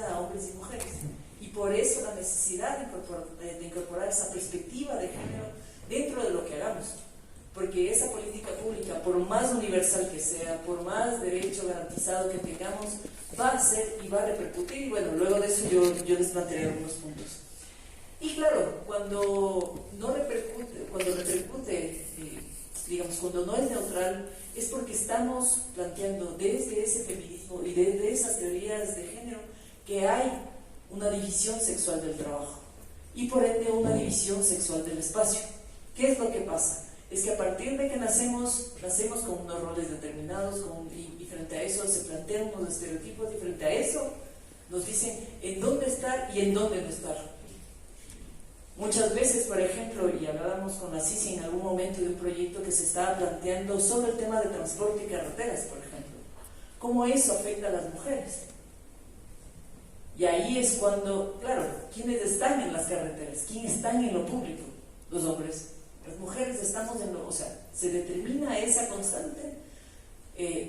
destinada a hombres y mujeres. Y por eso la necesidad de incorporar esa perspectiva de género dentro de lo que hagamos. Porque esa política pública, por más universal que sea, por más derecho garantizado que tengamos, va a ser y va a repercutir. Y bueno, luego de eso yo les plantearé algunos puntos. Y claro, cuando repercute, digamos, cuando no es neutral, es porque estamos planteando desde ese feminismo y desde esas teorías de género que hay una división sexual del trabajo y por ende una división sexual del espacio. ¿Qué es lo que pasa? Es que a partir de que nacemos con unos roles determinados y frente a eso se plantean unos estereotipos y frente a eso nos dicen en dónde estar y en dónde no estar. Muchas veces, por ejemplo, y hablábamos con la CICI en algún momento de un proyecto que se estaba planteando sobre el tema de transporte y carreteras, por ejemplo, cómo eso afecta a las mujeres. Y ahí es cuando, claro, ¿quiénes están en las carreteras? ¿Quiénes están en lo público? Los hombres. Las mujeres estamos en lo, o sea, se determina esa constante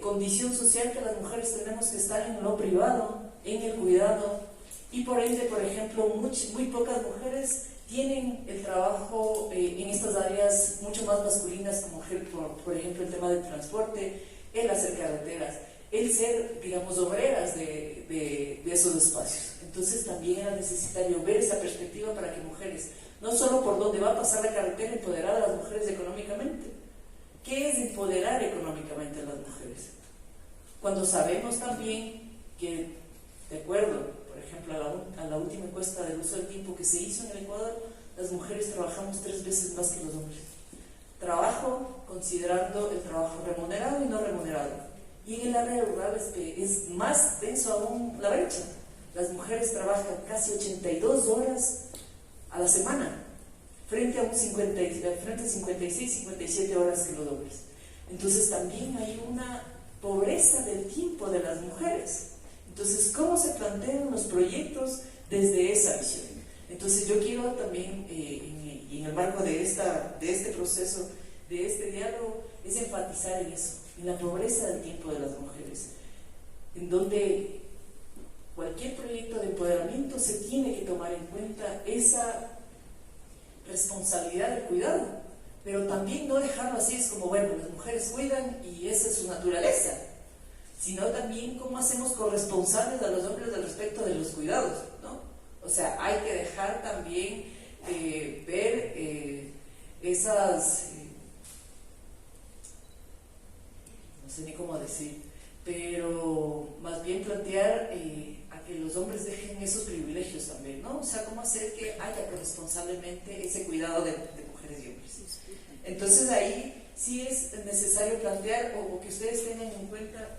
condición social que las mujeres tenemos que estar en lo privado, en el cuidado, y por ende, por ejemplo, muy pocas mujeres tienen el trabajo en estas áreas mucho más masculinas, como por ejemplo el tema del transporte, el hacer carreteras, el ser, digamos, obreras de esos espacios. Entonces también era necesario ver esa perspectiva para que mujeres, no solo por dónde va a pasar la carretera, empoderar a las mujeres económicamente. ¿Qué es empoderar económicamente a las mujeres? Cuando sabemos también que, de acuerdo, por ejemplo, a la última encuesta del uso del tiempo que se hizo en el Ecuador, las mujeres trabajamos 3 veces más que los hombres. Trabajo considerando el trabajo remunerado y no remunerado. Y en el área rural es más denso aún la brecha. Las mujeres trabajan casi 82 horas a la semana, frente a 56, 57 horas que los hombres. Entonces también hay una pobreza del tiempo de las mujeres. Entonces, ¿cómo se plantean los proyectos desde esa visión? Entonces, yo quiero también, en el marco de este proceso, de este diálogo, es enfatizar en eso, en la pobreza del tiempo de las mujeres, en donde cualquier proyecto de empoderamiento se tiene que tomar en cuenta esa responsabilidad del cuidado, pero también no dejarlo así, es como, bueno, las mujeres cuidan y esa es su naturaleza, sino también cómo hacemos corresponsables a los hombres al respecto de los cuidados, ¿no? O sea, hay que dejar también ver esas, no sé ni cómo decir, pero más bien plantear a que los hombres dejen esos privilegios también, ¿no? O sea, cómo hacer que haya corresponsablemente ese cuidado de mujeres y hombres. Entonces ahí sí es necesario plantear o que ustedes tengan en cuenta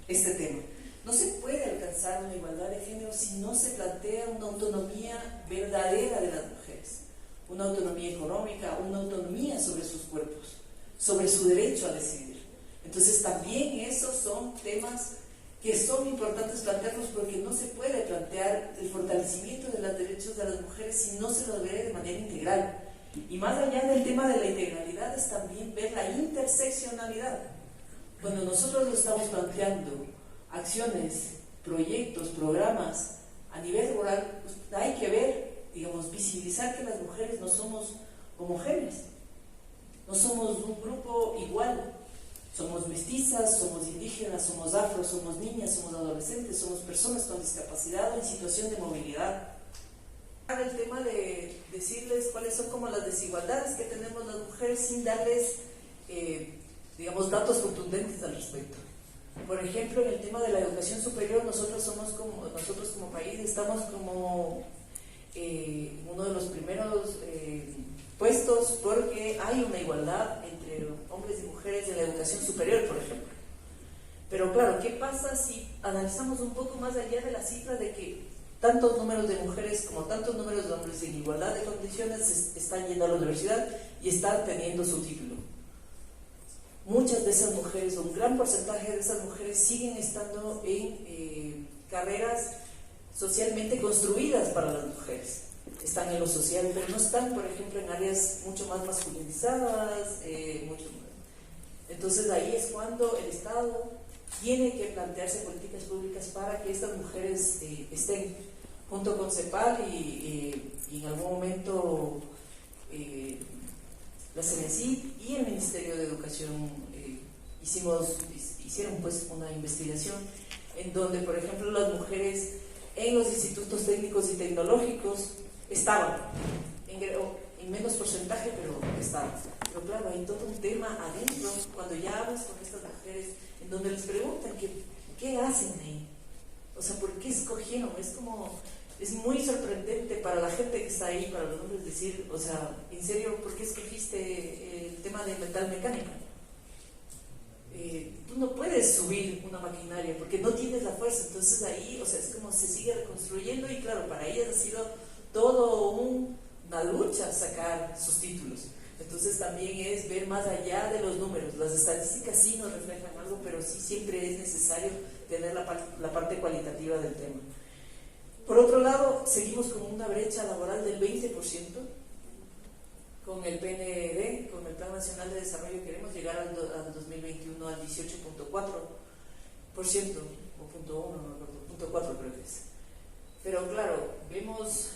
este tema. No se puede alcanzar una igualdad de género si no se plantea una autonomía verdadera de las mujeres, una autonomía económica, una autonomía sobre sus cuerpos, sobre su derecho a decidir. Entonces también esos son temas que son importantes plantearlos, porque no se puede plantear el fortalecimiento de los derechos de las mujeres si no se lo ve de manera integral. Y más allá del tema de la integralidad es también ver la interseccionalidad. Cuando nosotros lo estamos planteando acciones, proyectos, programas a nivel rural, pues hay que ver, digamos, visibilizar que las mujeres no somos homogéneas, no somos un grupo igual, somos mestizas, somos indígenas, somos afro, somos niñas, somos adolescentes, somos personas con discapacidad o en situación de movilidad. El tema de decirles cuáles son como las desigualdades que tenemos las mujeres sin darles, digamos, datos contundentes al respecto. Por ejemplo, en el tema de la educación superior, nosotros como país estamos como uno de los primeros puestos, porque hay una igualdad entre hombres y mujeres en la educación superior, por ejemplo. Pero claro, ¿qué pasa si analizamos un poco más allá de la cifra de que tantos números de mujeres como tantos números de hombres en igualdad de condiciones están yendo a la universidad y están teniendo su título? Muchas de esas mujeres, o un gran porcentaje de esas mujeres, siguen estando en carreras socialmente construidas para las mujeres. Están en lo social, pero no están, por ejemplo, en áreas mucho más masculinizadas, Entonces ahí es cuando el Estado tiene que plantearse políticas públicas para que estas mujeres estén junto con CEPAL y en algún momento la CENESID y el Ministerio de Educación hicieron pues una investigación en donde, por ejemplo, las mujeres en los institutos técnicos y tecnológicos estaban en menos porcentaje, pero estaban. Pero claro, hay todo un tema adentro cuando ya hablas con estas mujeres en donde les preguntan qué hacen ahí, o sea, ¿por qué escogieron? Es muy sorprendente para la gente que está ahí, para los hombres, decir, o sea, en serio, ¿por qué escogiste el tema de metal mecánica? Tú no puedes subir una maquinaria porque no tienes la fuerza. Entonces ahí, o sea, es como se sigue reconstruyendo y claro, para ellas ha sido todo una lucha sacar sus títulos. Entonces también es ver más allá de los números. Las estadísticas sí nos reflejan algo, pero sí siempre es necesario tener la parte cualitativa del tema. Por otro lado, seguimos con una brecha laboral del 20%. Con el PND, con el Plan Nacional de Desarrollo, queremos llegar al 2021 al 18.4%, o 0.1, no recuerdo, 0.4 creo que es. Pero claro, vemos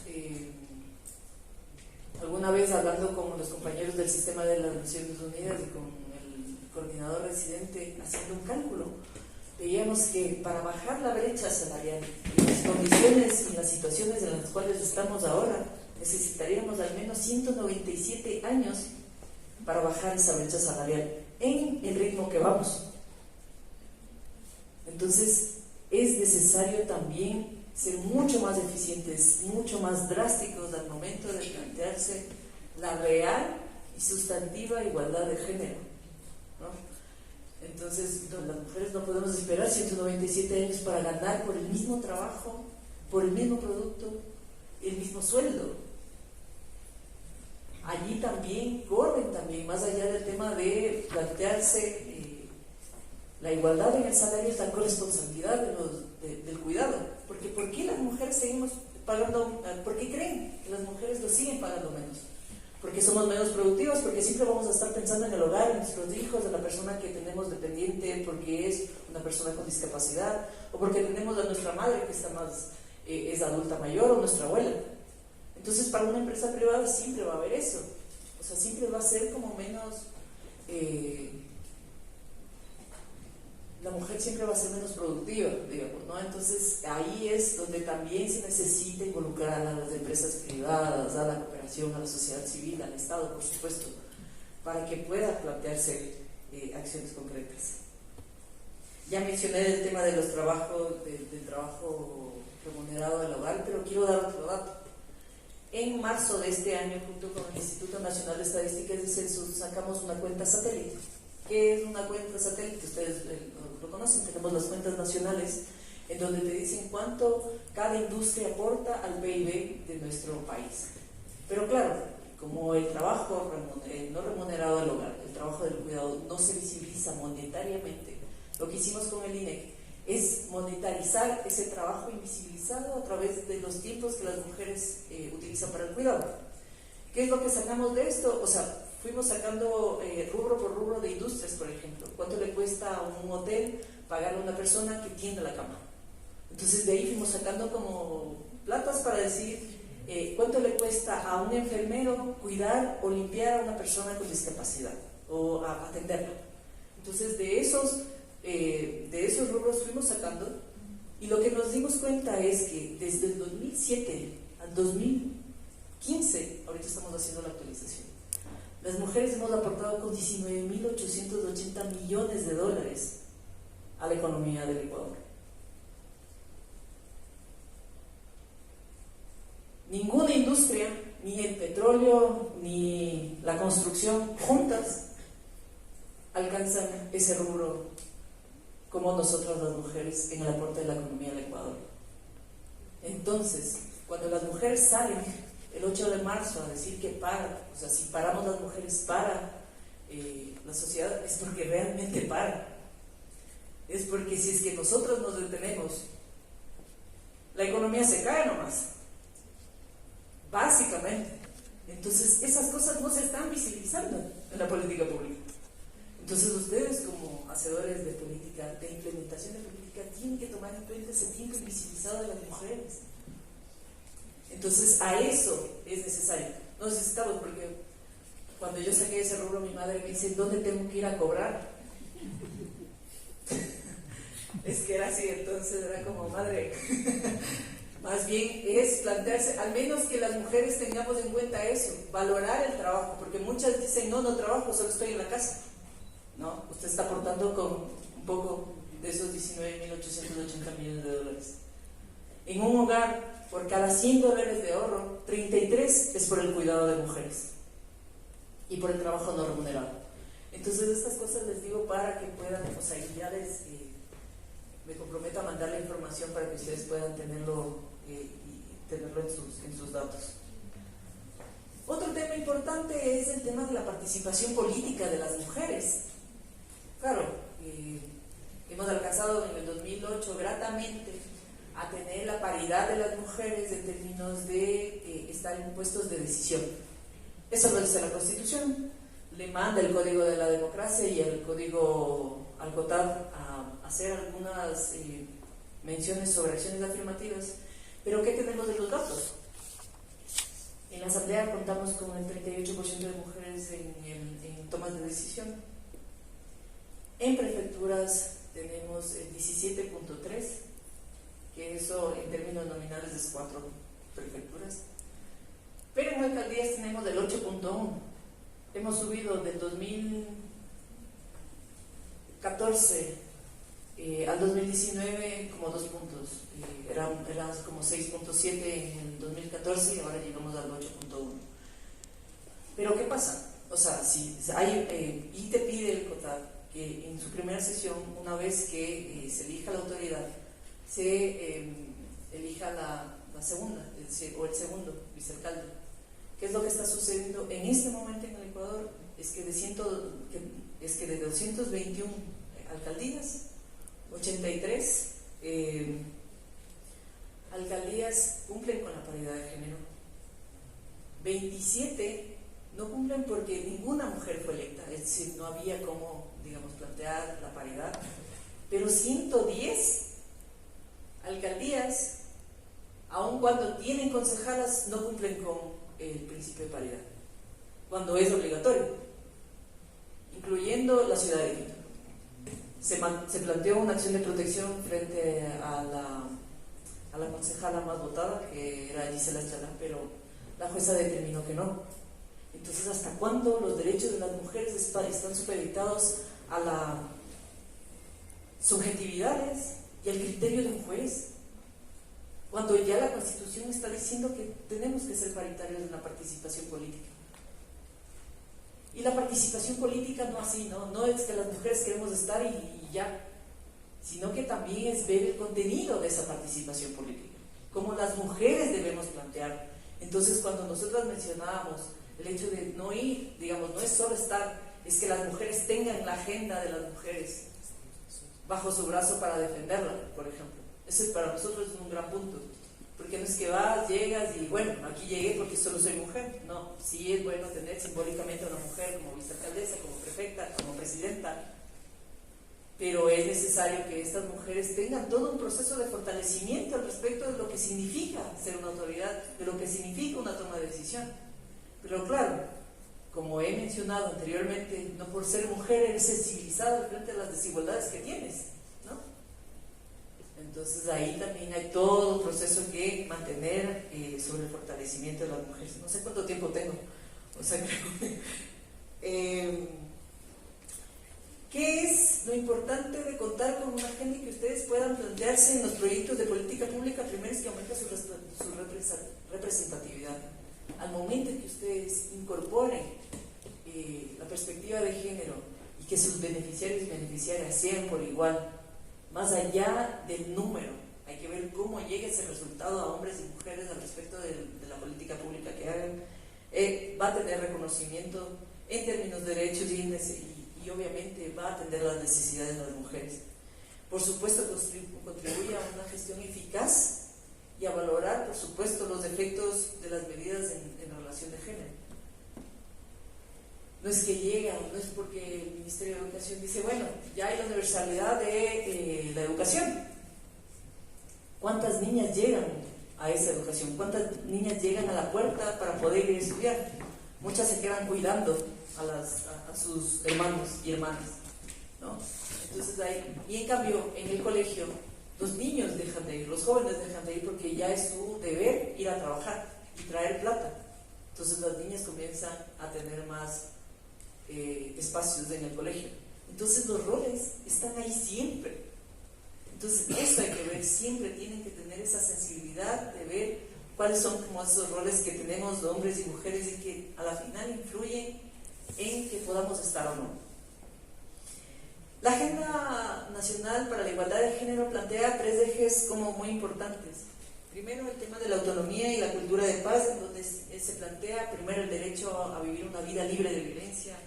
alguna vez hablando con los compañeros del sistema de las Naciones Unidas y con el coordinador residente haciendo un cálculo, veíamos que para bajar la brecha salarial en las condiciones y las situaciones en las cuales estamos ahora, necesitaríamos al menos 197 años para bajar esa brecha salarial en el ritmo que vamos. Entonces, es necesario también ser mucho más eficientes, mucho más drásticos al momento de plantearse la real y sustantiva igualdad de género, ¿no? Entonces, las mujeres no podemos esperar 197 años para ganar por el mismo trabajo, por el mismo producto, el mismo sueldo. Allí también corren más allá del tema de plantearse la igualdad en el salario, es la corresponsabilidad del cuidado. Porque ¿por qué las mujeres seguimos pagando? ¿Por qué creen que las mujeres lo siguen pagando menos? Porque somos menos productivas, porque siempre vamos a estar pensando en el hogar, en nuestros hijos, en la persona que tenemos dependiente, porque es una persona con discapacidad, o porque tenemos a nuestra madre que está es adulta mayor, o nuestra abuela. Entonces, para una empresa privada siempre va a haber eso. O sea, siempre va a ser como menos... la mujer siempre va a ser menos productiva, digamos, ¿no? Entonces, ahí es donde también se necesita involucrar a las empresas privadas, a la cooperación, a la sociedad civil, al Estado, por supuesto, para que pueda plantearse acciones concretas. Ya mencioné el tema de los trabajos, del trabajo remunerado del hogar, pero quiero dar otro dato. En marzo de este año, junto con el Instituto Nacional de Estadística y de Censos, sacamos una cuenta satélite. ¿Qué es una cuenta satélite? Ustedes lo conocen, tenemos las cuentas nacionales, en donde te dicen cuánto cada industria aporta al PIB de nuestro país. Pero claro, como el trabajo no remunerado del hogar, el trabajo del cuidado, no se visibiliza monetariamente, lo que hicimos con el INEC es monetarizar ese trabajo invisibilizado a través de los tiempos que las mujeres utilizan para el cuidado. ¿Qué es lo que sacamos de esto? O sea, fuimos sacando rubro por rubro de industrias, por ejemplo. ¿Cuánto le cuesta a un hotel pagarle a una persona que tiende la cama? Entonces de ahí fuimos sacando como platas para decir cuánto le cuesta a un enfermero cuidar o limpiar a una persona con discapacidad o atenderla. Entonces de esos rubros fuimos sacando, y lo que nos dimos cuenta es que desde el 2007 al 2015, ahorita estamos haciendo la actualización, las mujeres hemos aportado con 19.880 millones de dólares a la economía del Ecuador. Ninguna industria, ni el petróleo, ni la construcción, juntas alcanzan ese rubro como nosotras las mujeres en el aporte de la economía del Ecuador. Entonces, cuando las mujeres salen el 8 de marzo a decir que para, o sea, si paramos las mujeres para la sociedad, es porque realmente para. Es porque si es que nosotros nos detenemos, la economía se cae nomás, básicamente. Entonces, esas cosas no se están visibilizando en la política pública. Entonces, ustedes como hacedores de política, de implementación de política, tienen que tomar en cuenta ese tiempo invisibilizado de las mujeres. Entonces, a eso es necesario. No necesitamos, porque cuando yo saqué ese rubro, mi madre me dice, ¿dónde tengo que ir a cobrar? Es que era así, entonces era como, madre, más bien es plantearse, al menos que las mujeres tengamos en cuenta eso, valorar el trabajo, porque muchas dicen, no trabajo, solo estoy en la casa. No, usted está aportando con un poco de esos 19.880 millones de dólares. En un hogar, por cada 100 dólares de ahorro, 33 es por el cuidado de mujeres y por el trabajo no remunerado. Entonces, estas cosas les digo para que puedan, o sea, y ya me comprometo a mandar la información para que ustedes puedan tenerlo en sus datos. Otro tema importante es el tema de la participación política de las mujeres. Claro, hemos alcanzado en el 2008 gratamente a tener la paridad de las mujeres en términos de estar en puestos de decisión. Eso lo dice la Constitución, le manda el Código de la Democracia y el Código al COTAD a hacer algunas menciones sobre acciones afirmativas. Pero ¿qué tenemos de los datos? En la Asamblea contamos con el 38% de mujeres en tomas de decisión. En prefecturas tenemos el 17.3%, que eso en términos nominales es 4 prefecturas. Pero en alcaldías tenemos el 8.1%. Hemos subido del 2014 al 2019 como 2 puntos. Eran como 6.7 en el 2014 y ahora llegamos al 8.1. Pero ¿qué pasa? O sea, si hay, y te pide el COTAD que en su primera sesión, una vez que se elija la autoridad, se elija la segunda o el segundo vicealcalde. ¿Qué es lo que está sucediendo en este momento en el Ecuador? Es que de 221 alcaldías, 83 alcaldías cumplen con la paridad de género. 27 no cumplen porque ninguna mujer fue electa, es decir, no había cómo, digamos, plantear la paridad. Pero 110 alcaldías, aun cuando tienen concejalas, no cumplen con el principio de paridad, cuando es obligatorio, incluyendo la ciudad de Quito. Se planteó una acción de protección frente a la concejala más votada, que era Gisela Chalá, pero la jueza determinó que no. Entonces, ¿hasta cuándo los derechos de las mujeres están supeditados a las subjetividades y al criterio de un juez? Cuando ya la Constitución está diciendo que tenemos que ser paritarios en la participación política. Y la participación política no así, no es que las mujeres queremos estar y ya, sino que también es ver el contenido de esa participación política, cómo las mujeres debemos plantear. Entonces, cuando nosotras mencionábamos el hecho de no ir, digamos, no es solo estar, es que las mujeres tengan la agenda de las mujeres bajo su brazo para defenderla, por ejemplo. Ese para nosotros es un gran punto, porque no es que vas, llegas y bueno, aquí llegué porque solo soy mujer. No, sí es bueno tener simbólicamente a una mujer como vicealcaldesa, como prefecta, como presidenta, pero es necesario que estas mujeres tengan todo un proceso de fortalecimiento al respecto de lo que significa ser una autoridad, de lo que significa una toma de decisión. Pero claro, como he mencionado anteriormente, no por ser mujer eres sensibilizada frente a las desigualdades que tienes, ¿no? Entonces ahí también hay todo un proceso que mantener sobre el fortalecimiento de las mujeres. No sé cuánto tiempo tengo, o sea, creo ¿qué es lo importante de contar con una agenda y que ustedes puedan plantearse en los proyectos de política pública? Primero es que aumenta su representatividad. Al momento en que ustedes incorporen la perspectiva de género y que sus beneficiarios y beneficiarias sean por igual, más allá del número, hay que ver cómo llega ese resultado a hombres y mujeres al respecto de la política pública que hagan, va a tener reconocimiento en términos de derechos y obviamente va a atender las necesidades de las mujeres. Por supuesto, contribuye a una gestión eficaz y a valorar, por supuesto, los efectos de las medidas en relación de género. No es que llega, no es porque el Ministerio de Educación dice, bueno, ya hay la universalidad de la educación. ¿Cuántas niñas llegan a esa educación. ¿Cuántas niñas llegan a la puerta para poder ir a estudiar? Muchas se quedan cuidando a sus hermanos y hermanas, ¿no? Entonces y en cambio en el colegio los niños dejan de ir, los jóvenes dejan de ir porque ya es su deber ir a trabajar y traer plata. Entonces las niñas comienzan a tener más espacios en el colegio. Entonces los roles están ahí siempre. Entonces eso hay que ver, siempre tienen que tener esa sensibilidad de ver cuáles son como esos roles que tenemos de hombres y mujeres y que a la final influyen en que podamos estar o no. La Agenda Nacional para la Igualdad de Género plantea 3 ejes como muy importantes. Primero, el tema de la autonomía y la cultura de paz, en donde se plantea primero el derecho a vivir una vida libre de violencia,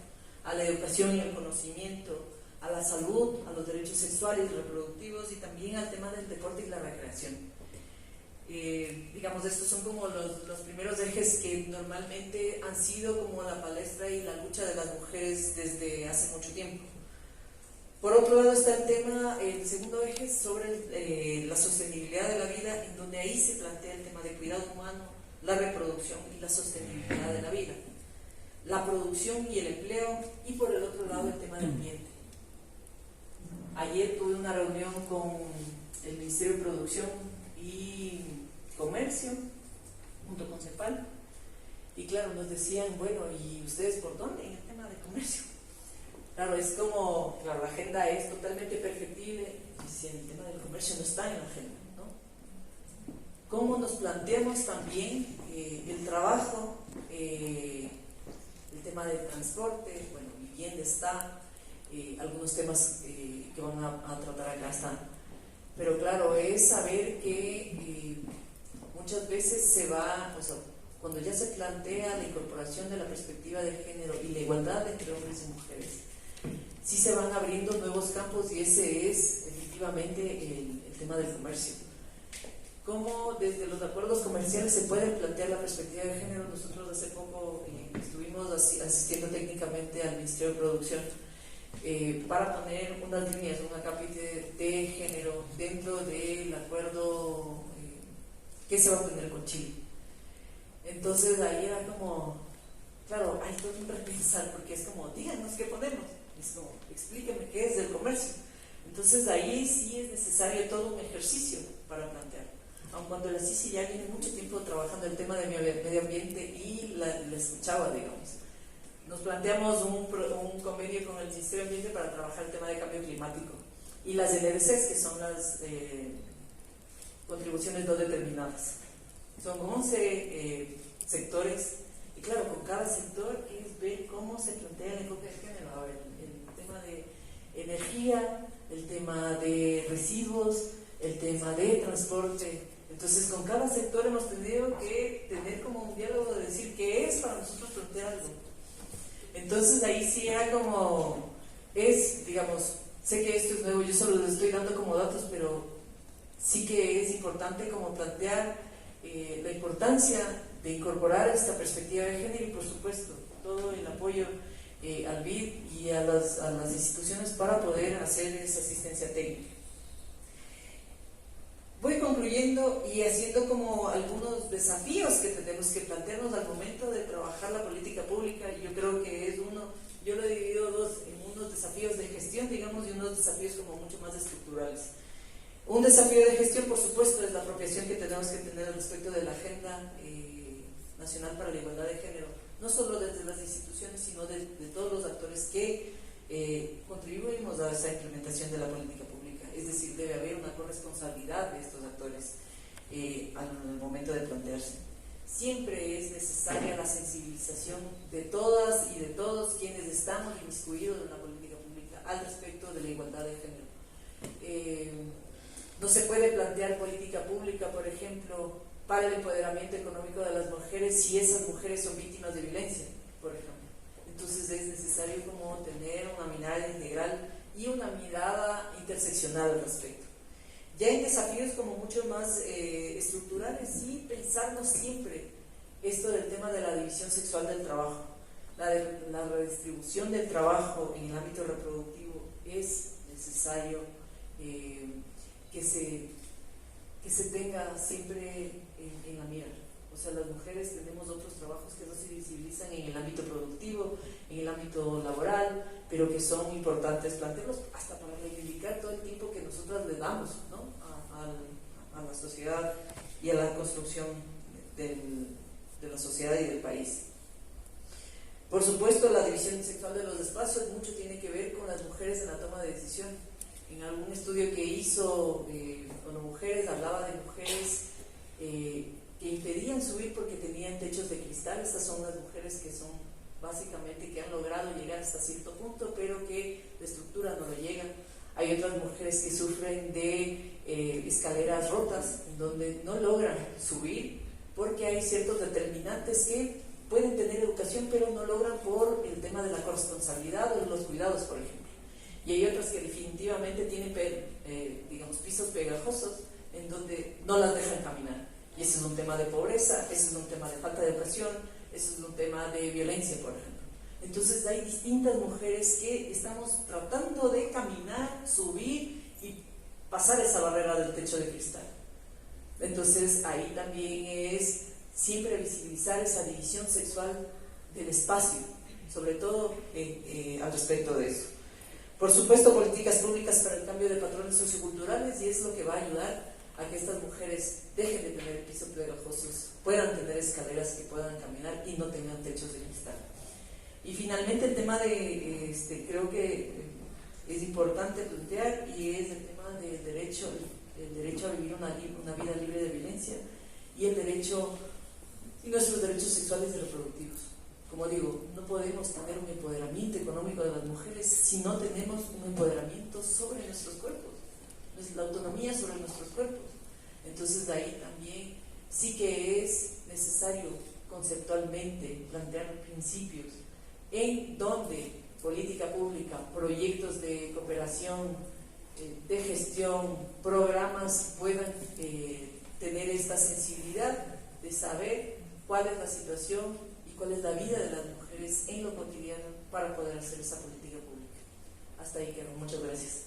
a la educación y el conocimiento, a la salud, a los derechos sexuales y reproductivos y también al tema del deporte y la recreación. Digamos, estos son como los primeros ejes que normalmente han sido como la palestra y la lucha de las mujeres desde hace mucho tiempo. Por otro lado está el segundo eje sobre la sostenibilidad de la vida, en donde ahí se plantea el tema de cuidado humano, la reproducción y la sostenibilidad de la vida, la producción y el empleo, y por el otro lado el tema del ambiente. Ayer tuve una reunión con el Ministerio de Producción y Comercio, junto con CEPAL, y claro, nos decían, bueno, ¿y ustedes por dónde en el tema de comercio? Claro, es como, claro, la agenda es totalmente perfectible, y si el tema del comercio no está en la agenda, ¿no? ¿Cómo nos planteamos también el trabajo, el tema del transporte? Bueno, vivienda está, algunos temas que van a tratar acá están. Pero claro, es saber que muchas veces se va, o sea, cuando ya se plantea la incorporación de la perspectiva de género y la igualdad entre hombres y mujeres, sí se van abriendo nuevos campos y ese es efectivamente el tema del comercio. ¿Cómo desde los acuerdos comerciales se puede plantear la perspectiva de género? Nosotros hace poco estuvimos asistiendo técnicamente al Ministerio de Producción para poner unas líneas, un acápite de género dentro del acuerdo que se va a tener con Chile. Entonces ahí era como, claro, hay todo un repensar porque es como, díganos qué ponemos. Es como, explíqueme qué es del comercio. Entonces ahí sí es necesario todo un ejercicio para plantear. Aun cuando la CICI ya tiene mucho tiempo trabajando el tema de medio ambiente y la escuchaba, digamos. Nos planteamos un convenio con el Ministerio de Ambiente para trabajar el tema de cambio climático. Y las NDCs, que son las contribuciones no determinadas. Son 11 sectores. Y claro, con cada sector es ver cómo se plantea el enfoque de género. A ver, el tema de energía, el tema de residuos, el tema de transporte. Entonces, con cada sector hemos tenido que tener como un diálogo de decir qué es para nosotros plantear algo. Entonces, ahí sí era como, digamos, sé que esto es nuevo, yo solo les estoy dando como datos, pero sí que es importante como plantear la importancia de incorporar esta perspectiva de género y, por supuesto, todo el apoyo al BID y a las instituciones para poder hacer esa asistencia técnica. Voy concluyendo y haciendo como algunos desafíos que tenemos que plantearnos al momento de trabajar la política pública. Yo creo que es yo lo he dividido en unos desafíos de gestión, digamos, y unos desafíos como mucho más estructurales. Un desafío de gestión, por supuesto, es la apropiación que tenemos que tener respecto de la Agenda Nacional para la Igualdad de Género, no solo desde las instituciones, sino de todos los actores que contribuimos a esa implementación de la política pública. Es decir, debe haber una corresponsabilidad de estos actores al momento de plantearse. Siempre es necesaria la sensibilización de todas y de todos quienes estamos inmiscuidos en la política pública al respecto de la igualdad de género. No se puede plantear política pública, por ejemplo, para el empoderamiento económico de las mujeres si esas mujeres son víctimas de violencia, por ejemplo. Entonces es necesario como tener una mirada integral y una mirada interseccional al respecto. Ya en desafíos como mucho más estructurales, sí pensarnos siempre esto del tema de la división sexual del trabajo, la redistribución del trabajo en el ámbito reproductivo. Es necesario que se tenga siempre en la mira. O sea, las mujeres tenemos otros trabajos que no se visibilizan en el ámbito productivo, en el ámbito laboral, pero que son importantes plantearlos hasta para reivindicar todo el tiempo que nosotras le damos, ¿no?, a la sociedad y a la construcción de la sociedad y del país. Por supuesto, la división sexual de los espacios mucho tiene que ver con las mujeres en la toma de decisión. En algún estudio que hizo con mujeres, hablaba de mujeres que impedían subir porque tenían techos de cristal. Estas son las mujeres que son básicamente que han logrado llegar hasta cierto punto, pero que la estructura no lo llega. Hay otras mujeres que sufren de escaleras rotas, donde no logran subir porque hay ciertos determinantes que pueden tener educación, pero no logran por el tema de la corresponsabilidad o de los cuidados, por ejemplo. Y hay otras que definitivamente tienen, digamos, pisos pegajosos en donde no las dejan caminar. Y ese es un tema de pobreza, ese es un tema de falta de educación, ese es un tema de violencia, por ejemplo. Entonces hay distintas mujeres que estamos tratando de caminar, subir y pasar esa barrera del techo de cristal. Entonces ahí también es siempre visibilizar esa división sexual del espacio, sobre todo al respecto de eso. Por supuesto, políticas públicas para el cambio de patrones socioculturales, y es lo que va a ayudar a que estas mujeres dejen de tener pisos pegajosos, puedan tener escaleras que puedan caminar y no tengan techos de cristal. Y finalmente el tema de, creo que es importante plantear, y es el tema del derecho a vivir una vida libre de violencia y el derecho y nuestros derechos sexuales y reproductivos. Como digo, no podemos tener un empoderamiento económico de las mujeres si no tenemos un empoderamiento sobre nuestros cuerpos, la autonomía sobre nuestros cuerpos. Entonces de ahí también sí que es necesario conceptualmente plantear principios en donde política pública, proyectos de cooperación, de gestión, programas puedan tener esta sensibilidad de saber cuál es la situación y cuál es la vida de las mujeres en lo cotidiano para poder hacer esa política pública. Hasta ahí quedo. Muchas gracias.